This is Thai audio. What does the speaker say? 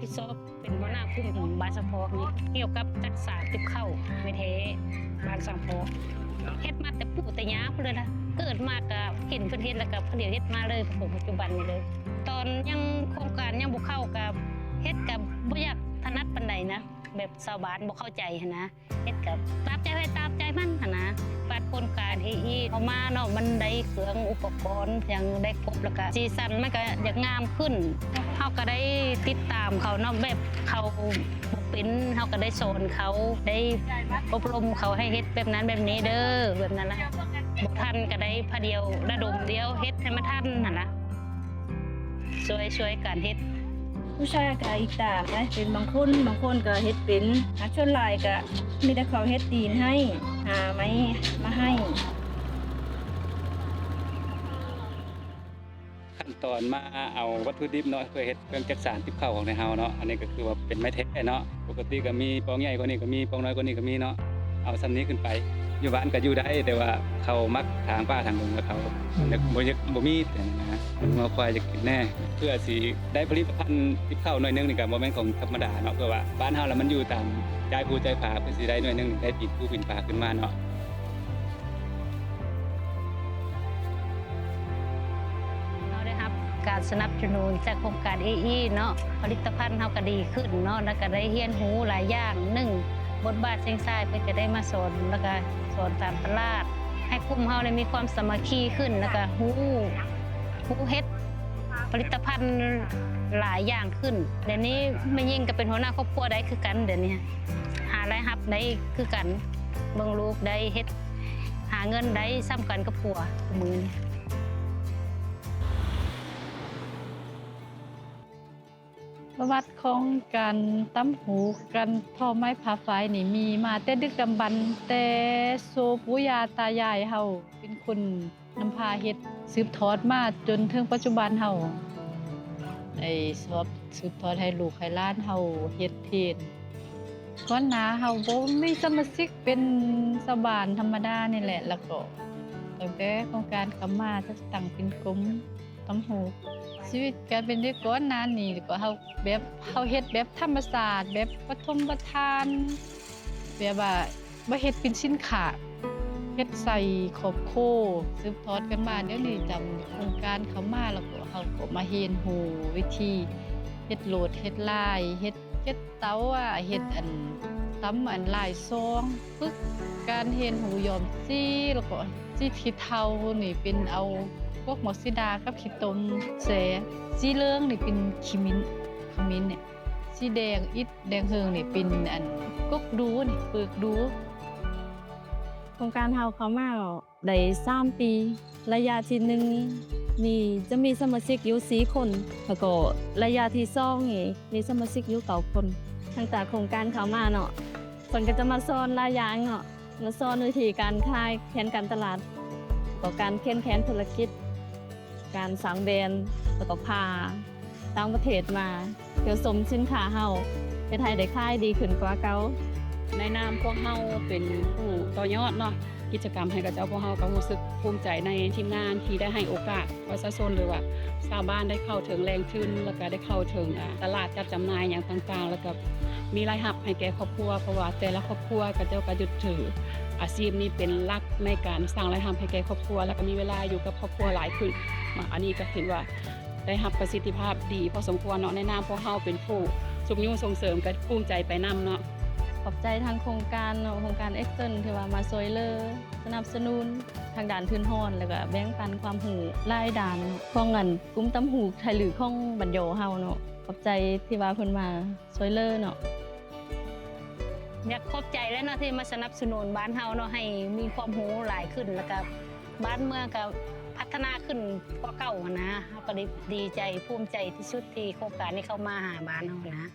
ผิดชอบเป็นหัวหน้าคุมของบ้านสังพอกนี่เกี่ยวกับจักษาติบเข้าไม่เทบ้านสังพอกเฮ็ดมาแต่ปู่แต่ย่าพุ่นเลยนะเกิดมากับเห็นเพิ่นเฮ็ดแล้วก็เดี๋ยวเฮ็ดมาเลยผมปัจจุบันนี้เลย ตอนยังโครงการยังบ่เข้ากับเฮ็ดกับบ่อยากถนัดปานใดนะแบบชาวบ้านบ่เข้าใจหันนะเฮ็ดกับตามใจไว้ตามใจมันหันนะปัดโครงการเฮ็ดอีเอามาเนาะมันได้เครื่องอุปกรณ์อย่างได้ครบแล้วก็สีสันมันก็อยากงามขึ้นเฮาก็ได้ติดตามเขาเนาะแบบเขาบ่เป็นเฮาก็ได้สอนเขาได้อบรมเขาให้เฮ็ดแบบนั้นแบบนี้เด้อแบบนั้นนะบ่ทันก็ได้พะเดียวระดมเดียวเฮ็ดให้มันทันหั่นนะช่วยการเฮ็ดผู้ชายก็อีกตามนะเป็นบางคนก็เฮ็ดเป็นชนหลายก็มีแต่เขาเฮ็ดตีนให้หาไม้มาให้ขั้นตอนมาเอาวัตถุดิบเนาะเพื่อเฮ็ดเครื่องจักสานติบข้าวของในเฮาเนาะอันนี้ก็คือว่าเป็นไม้แท้เนาะปกติก็มีปองใหญ่กว่านี้ก็มีปองน้อยกว่านี้ก็มีเนาะเอาซ้ำนี้ขึ้นไปอยู่บ้านก็อยู่ได้แต่ว่าเขามักทางป้าทางลุงกับเขาบ่มีแต่นะงัวควายจะกินแน่เพื่อสิได้ผลิตภัณฑ์ติบข้าวหน่อยนึงนี่ก็บ่แม่นของธรรมดาเนาะเพื่อว่าบ้านเฮาแล้วมันอยู่ตามใจผู้ใจผาเพื่อสิได้หน่อยนึงได้ปีนผู้ปีนผาขึ้นมาเนาะการสนับสนุนจากโครงการ AE เนาะผลิตภัณฑ์เฮาก็ดีขึ้นเนาะแล้วก็ได้เรียนรู้หลายอย่างบทบาทเชียงรายเพิ่นก็ได้มาสอนแล้วก็สอนตามตลาดให้กลุ่มเฮาได้มีความสามัคคีขึ้นแล้วก็ฮู้เฮ็ดผลิตภัณฑ์หลายอย่างขึ้นเดี๋ยวนี้แม่ยิ่งก็เป็นหัวหน้าครอบครัวได้คือกันเดี๋ยวนี้หารายรับได้คือกันเบิ่งลูกได้เฮ็ดหาเงินได้ซ้ำกันกับผัวมื้อนี้ประวัติของการตั้มหูกันทอไม้ผาไฟนี่มีมาแต่ดึกดำบรรพ์แต่โซปู่ย่าตายายเฮาเป็นคนนำพาเฮ็ดสืบทอดมาจนถึงปัจจุบันเฮาสืบทอดให้ลูกให้หลานเฮาเฮ็ดเทศก่อนหน้าเฮาบ่มีสมาชิกเป็นชาวบ้านธรรมดานี่แหละแล้วก็ตั้งแต่โครงการเข้ามาจะตั้งเป็นกลุ่มตั้มหูชีวิตการเป็นเด็กก่อนนานนี่ก็เฮาเฮ็ดแบบธรรมศาสตร์แบบปฐมประทานแบบว่าบ่เฮ็ดเป็นสินค้าเฮ็ดใส่ครอบครัวสืบทอดกันมาเดี๋ยวนี้จำโครงการเข้ามาแล้วก็เฮาก็มาเรียนรู้วิธีเฮ็ดโหลดเฮ็ดลายเฮ็ดเตาเฮ็ดตำลายซองฝึกการเรียนรู้ย้อมสีแล้วก็สีขี้เถ้านี่เป็นเอาพวกหมอกสีดากับขี้ตมแสสีเหลืองนี่เป็นขมิ้นเนี่ยสีแดงอิฐแดงเฮิงนี่เป็นกกดูนี่เปลือกดูโครงการเฮาเขามาได้3 ปีระยะที่1นี่จะมีสมาชิกอยู่4 คนแล้วก็ระยะที่2นี่มีสมาชิกอยู่9 คนตั้งแต่โครงการเขามาเนาะเพิ่นก็จะมาสอนหลายอย่างเนาะมาสอนวิธีการขายแผนการตลาดก็การแผนธุรกิจการสร้างแบรนด์แล้วก็พาต่างประเทศมาเพื่อสมสินค้าเฮาเฮ็ดให้ได้ขายดีขึ้นกว่าเก่าในนามพวกเฮาเป็นผู้ต่อยอดเนาะกิจกรรมให้กับเจ้าพวกเฮาก็รู้สึกภูมิใจในทีมงานที่ได้ให้โอกาสประชาชนหรือว่าชาวบ้านได้เข้าถึงแหล่งทุนแล้วก็ได้เข้าถึงตลาดจัดจำหน่ายอย่างต่างๆแล้วก็มีรายรับให้แก่ครอบครัวเพราะว่าแต่ละครอบครัวก็เจ้าก็ยึดถืออาชีพนี้เป็นหลักในการสร้างรายรับให้แก่ครอบครัวแล้วก็มีเวลาอยู่กับครอบครัวหลายขึ้นอันนี้ก็เห็นว่าได้รับประสิทธิภาพดีพอสมควรเนาะในนามพวกเฮาเป็นผู้สมยุส่งเสริมก็ภูมิใจไปนำเนาะขอบใจทางโครงการโครงการเอ็กเซนที่ว่ามาช่วยเหลือสนับสนุนทางด้านทุนฮ้อนแล้วก็แบ่งปันความรู้หลายด้านของกลุ่มตำหูไทยหรือของบัญโยเฮาเนาะขอบใจที่ว่าเพิ่นมาช่วยเหลือเนาะอยากขอบใจแล้วเนาะที่มาสนับสนุนบ้านเฮาเนาะให้มีความรู้หลายขึ้นแล้วก็บ้านเมืองก็พัฒนาขึ้นกว่าเก่านะเฮาก็ดีใจภูมิใจที่สุดที่โครงการนี้เข้ามาหาบ้านเฮานะ